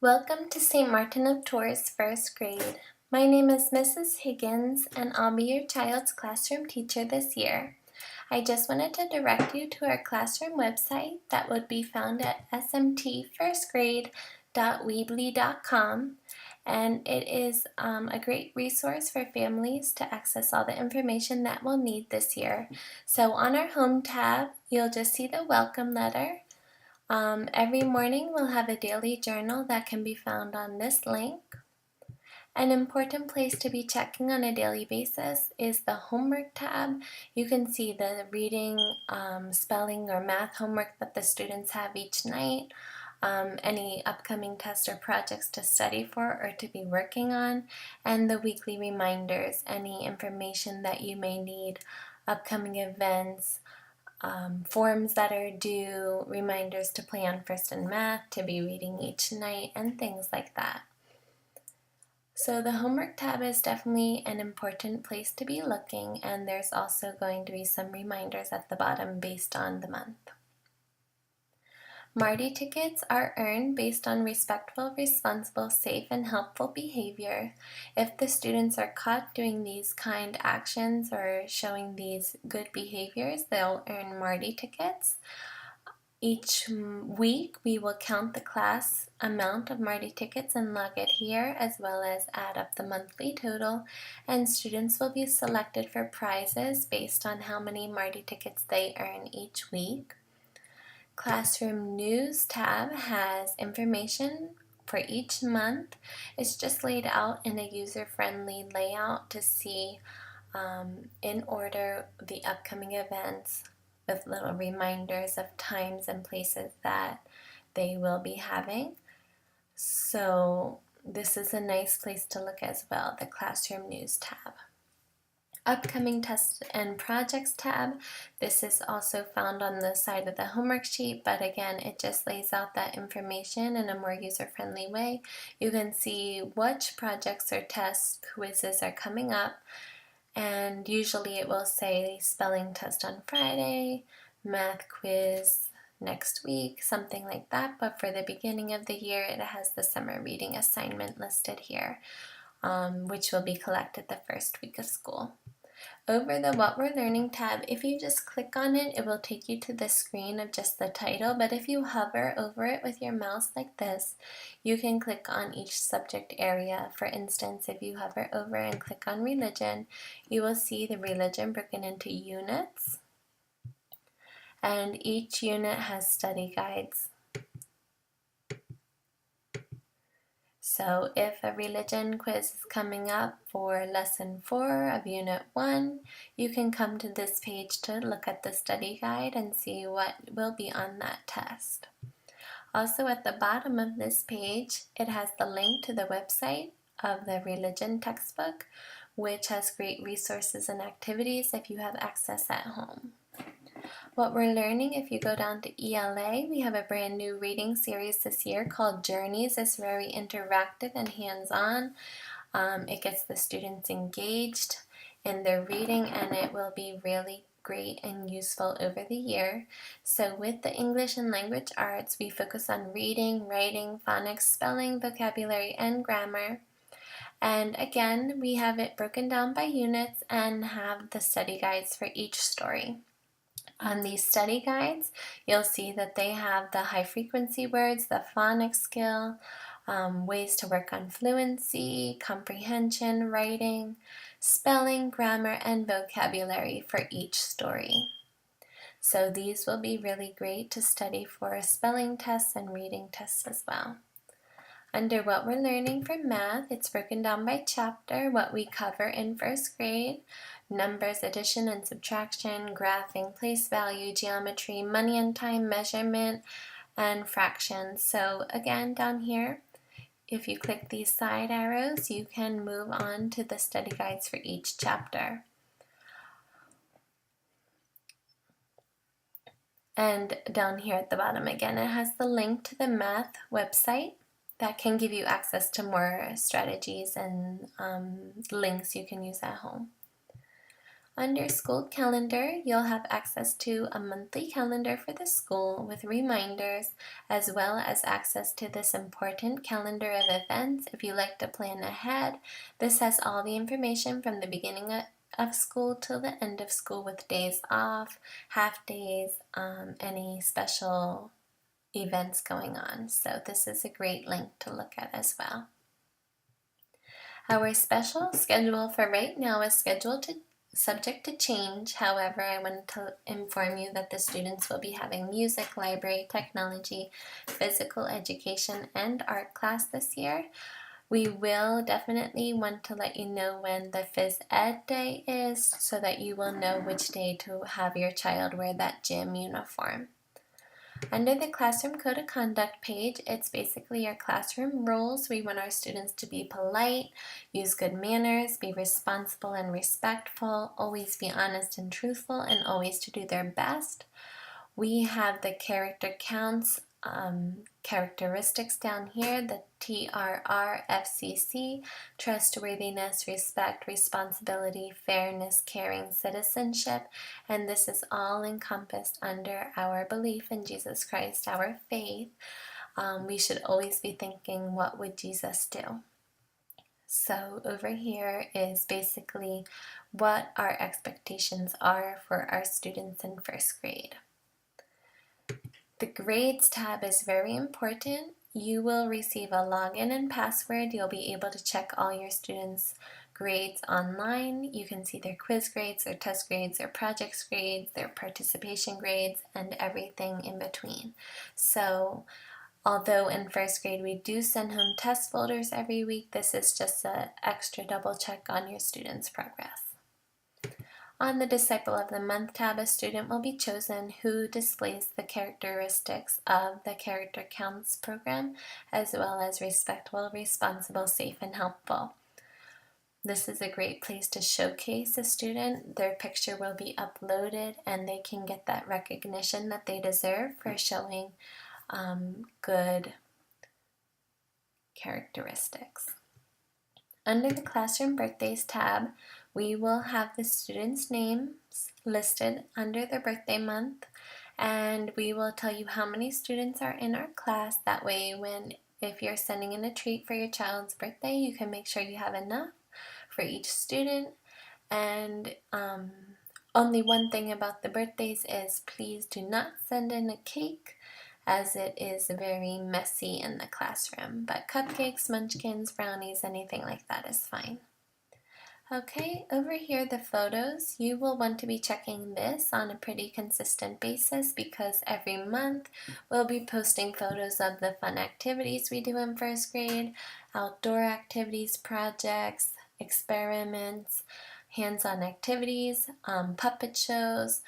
Welcome to St. Martin of Tours first grade. My name is Mrs. Higgins and I'll be your child's classroom teacher this year. I just wanted to direct you to our classroom website that would be found at smtfirstgrade.weebly.com, and it is a great resource for families to access all the information that we'll need this year. So on our home tab, you'll just see the welcome letter. Every morning we'll have a daily journal that can be found on this link. An important place to be checking on a daily basis is the homework tab. You can see the reading, spelling, or math homework that the students have each night, any upcoming tests or projects to study for or to be working on, and the weekly reminders, any information that you may need, upcoming events, forms that are due, reminders to plan first in math, to be reading each night, and things like that. So the homework tab is definitely an important place to be looking, and there's also going to be some reminders at the bottom based on the month. Marty tickets are earned based on respectful, responsible, safe, and helpful behavior. If the students are caught doing these kind actions or showing these good behaviors, they'll earn Marty tickets. Each week, we will count the class amount of Marty tickets and log it here, as well as add up the monthly total, and students will be selected for prizes based on how many Marty tickets they earn each week. Classroom News tab has information for each month. It's just laid out in a user-friendly layout to see in order the upcoming events with little reminders of times and places that they will be having. So this is a nice place to look as well, the Classroom News tab. Upcoming tests and projects tab. This is also found on the side of the homework sheet, but again, it just lays out that information in a more user-friendly way. You can see which projects or tests, quizzes are coming up, and usually it will say spelling test on Friday, math quiz next week, something like that. But for the beginning of the year, it has the summer reading assignment listed here, which will be collected the first week of school. Over the What We're Learning tab, if you just click on it, it will take you to the screen of just the title, but if you hover over it with your mouse like this, you can click on each subject area. For instance, if you hover over and click on religion, you will see the religion broken into units, and each unit has study guides. So if a religion quiz is coming up for lesson 4 of unit 1, you can come to this page to look at the study guide and see what will be on that test. Also at the bottom of this page, it has the link to the website of the religion textbook, which has great resources and activities if you have access at home. What we're learning, if you go down to ELA, we have a brand new reading series this year called Journeys. It's very interactive and hands-on. It gets the students engaged in their reading, and it will be really great and useful over the year. So with the English and language arts, we focus on reading, writing, phonics, spelling, vocabulary, and grammar. And again, we have it broken down by units and have the study guides for each story. On these study guides, you'll see that they have the high frequency words, the phonics skill, ways to work on fluency, comprehension, writing, spelling, grammar, and vocabulary for each story. So these will be really great to study for spelling tests and reading tests as well. Under What We're Learning for Math, it's broken down by chapter, what we cover in first grade, numbers, addition and subtraction, graphing, place value, geometry, money and time, measurement, and fractions. So again, down here, if you click these side arrows, you can move on to the study guides for each chapter. And down here at the bottom again, it has the link to the math website that can give you access to more strategies and links you can use at home. Under school calendar, you'll have access to a monthly calendar for the school with reminders, as well as access to this important calendar of events if you like to plan ahead. This has all the information from the beginning of school till the end of school with days off, half days, any special events going on. So this is a great link to look at as well. Our special schedule for right now is subject to change. However, I wanted to inform you that the students will be having music, library, technology, physical education, and art class this year. We will definitely want to let you know when the Phys Ed Day is so that you will know which day to have your child wear that gym uniform. Under the Classroom Code of Conduct page, it's basically our classroom rules. We want our students to be polite, use good manners, be responsible and respectful, always be honest and truthful, and always to do their best. We have the character counts characteristics down here, the TRRFCC, trustworthiness, respect, responsibility, fairness, caring, citizenship, and this is all encompassed under our belief in Jesus Christ, our faith. We should always be thinking, what would Jesus do? So over here is basically what our expectations are for our students in first grade. The grades tab is very important. You will receive a login and password. You'll be able to check all your students' grades online. You can see their quiz grades, their test grades, their projects grades, their participation grades, and everything in between. So although in first grade we do send home test folders every week, this is just an extra double check on your students' progress. On the Disciple of the Month tab, a student will be chosen who displays the characteristics of the Character Counts program, as well as respectful, responsible, safe, and helpful. This is a great place to showcase a student. Their picture will be uploaded and they can get that recognition that they deserve for showing good characteristics. Under the Classroom Birthdays tab, we will have the students' names listed under their birthday month, and we will tell you how many students are in our class. That way, if you're sending in a treat for your child's birthday, you can make sure you have enough for each student. And only one thing about the birthdays is please do not send in a cake, as it is very messy in the classroom. But cupcakes, munchkins, brownies, anything like that is fine. Okay, over here the photos, you will want to be checking this on a pretty consistent basis because every month we'll be posting photos of the fun activities we do in first grade, outdoor activities, projects, experiments, hands-on activities, puppet shows,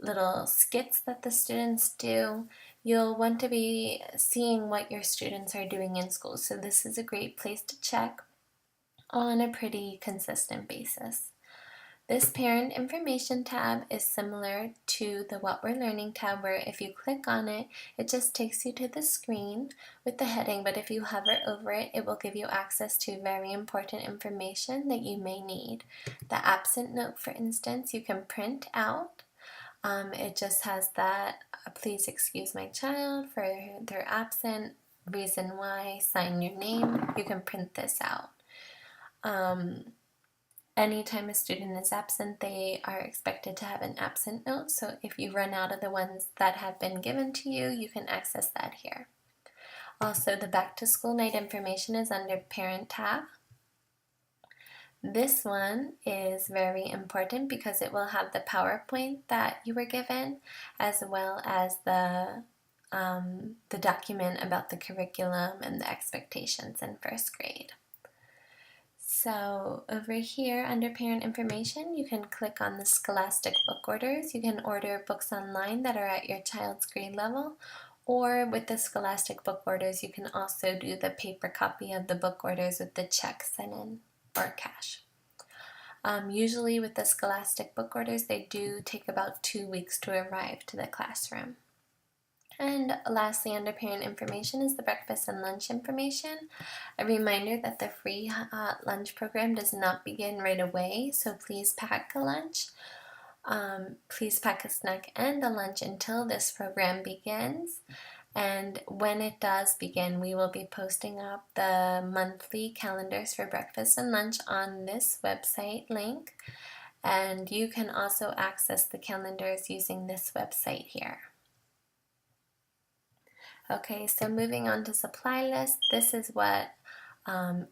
little skits that the students do. You'll want to be seeing what your students are doing in school, so this is a great place to check on a pretty consistent basis. This parent information tab is similar to the What We're Learning tab, where if you click on it, it just takes you to the screen with the heading, but if you hover over it, it will give you access to very important information that you may need. The absent note, for instance, you can print out. It just has that, please excuse my child for their absent, reason why, sign your name. You can print this out. Anytime a student is absent, they are expected to have an absent note, so if you run out of the ones that have been given to you, you can access that here. Also, the back to school night information is under Parent tab. This one is very important because it will have the PowerPoint that you were given, as well as the document about the curriculum and the expectations in first grade. So over here under parent information, you can click on the Scholastic book orders. You can order books online that are at your child's grade level, or with the Scholastic book orders, you can also do the paper copy of the book orders with the check sent in or cash. Usually with the Scholastic book orders, they do take about 2 weeks to arrive to the classroom. And lastly, under parent information is the breakfast and lunch information. A reminder that the free lunch program does not begin right away, so please pack a lunch. Please pack a snack and a lunch until this program begins. And when it does begin, we will be posting up the monthly calendars for breakfast and lunch on this website link. And you can also access the calendars using this website here. Okay, so moving on to supply list, this is what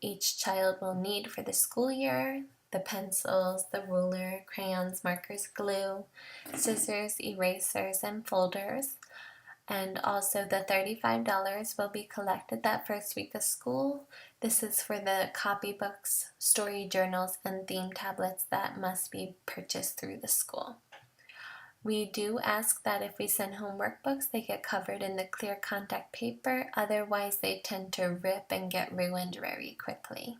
each child will need for the school year: the pencils, the ruler, crayons, markers, glue, scissors, erasers, and folders. And also the $35 will be collected that first week of school. This is for the copybooks, story journals, and theme tablets that must be purchased through the school. We do ask that if we send home workbooks, they get covered in the clear contact paper, otherwise they tend to rip and get ruined very quickly.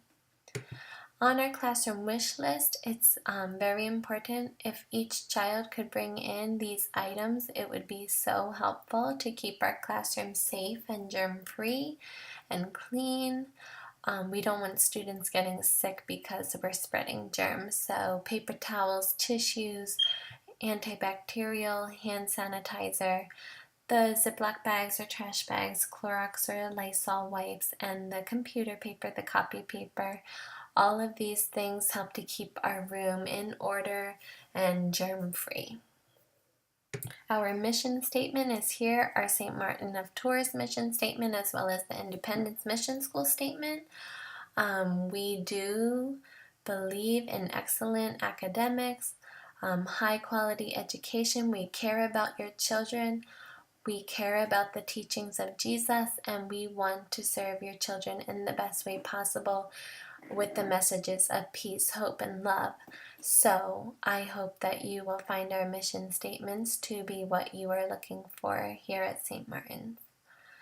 On our classroom wish list, it's very important. If each child could bring in these items, it would be so helpful to keep our classroom safe and germ-free and clean. We don't want students getting sick because we're spreading germs, so paper towels, tissues, antibacterial, hand sanitizer, the Ziploc bags or trash bags, Clorox or Lysol wipes, and the computer paper, the copy paper. All of these things help to keep our room in order and germ-free. Our mission statement is here, our St. Martin of Tours mission statement, as well as the Independence Mission School statement. We do believe in excellent academics, high quality education. We care about your children. We care about the teachings of Jesus, and we want to serve your children in the best way possible with the messages of peace, hope, and love. So I hope that you will find our mission statements to be what you are looking for here at St. Martin's.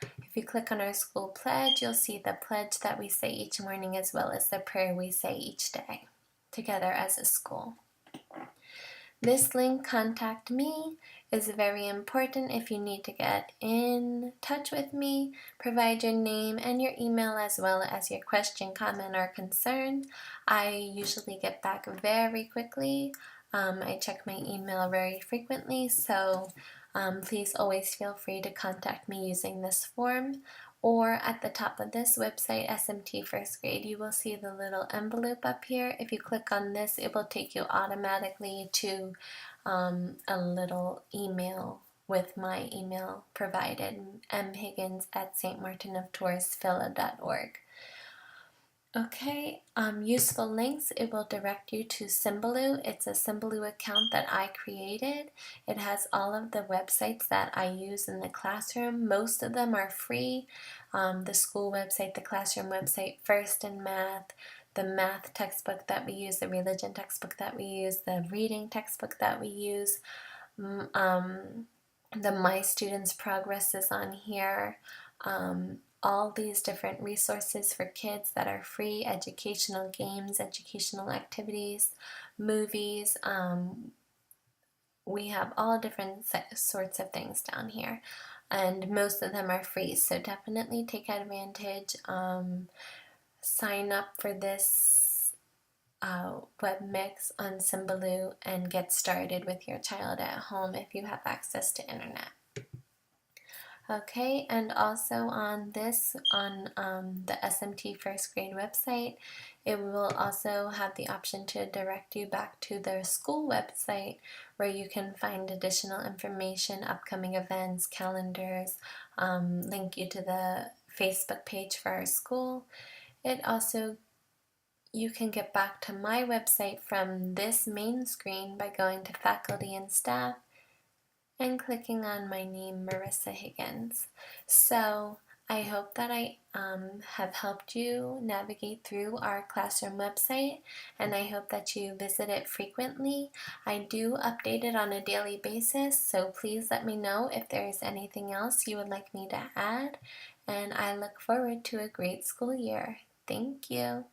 If you click on our school pledge, you'll see the pledge that we say each morning, as well as the prayer we say each day together as a school. This link, Contact Me, is very important if you need to get in touch with me. Provide your name and your email, as well as your question, comment, or concern. I usually get back very quickly. I check my email very frequently, so please always feel free to contact me using this form. Or at the top of this website, SMT First Grade, you will see the little envelope up here. If you click on this, it will take you automatically to a little email with my email provided, mhiggins@stmartinoftouristphila.org. Okay, useful links. It will direct you to Symbaloo. It's a Symbaloo account that I created. It has all of the websites that I use in the classroom. Most of them are free. The school website, the classroom website, First in Math, the math textbook that we use, the religion textbook that we use, the reading textbook that we use. The My Students Progress is on here. All these different resources for kids that are free, educational games, educational activities, movies. We have all different sorts of things down here, and most of them are free, so definitely take advantage. Sign up for this web mix on Symbaloo and get started with your child at home if you have access to internet. Okay, and also on the SMT First Grade website, it will also have the option to direct you back to their school website, where you can find additional information, upcoming events, calendars, link you to the Facebook page for our school. You can get back to my website from this main screen by going to Faculty and Staff and clicking on my name, Marissa Higgins. So I hope that I have helped you navigate through our classroom website, and I hope that you visit it frequently. I do update it on a daily basis, so please let me know if there is anything else you would like me to add, and I look forward to a great school year. Thank you.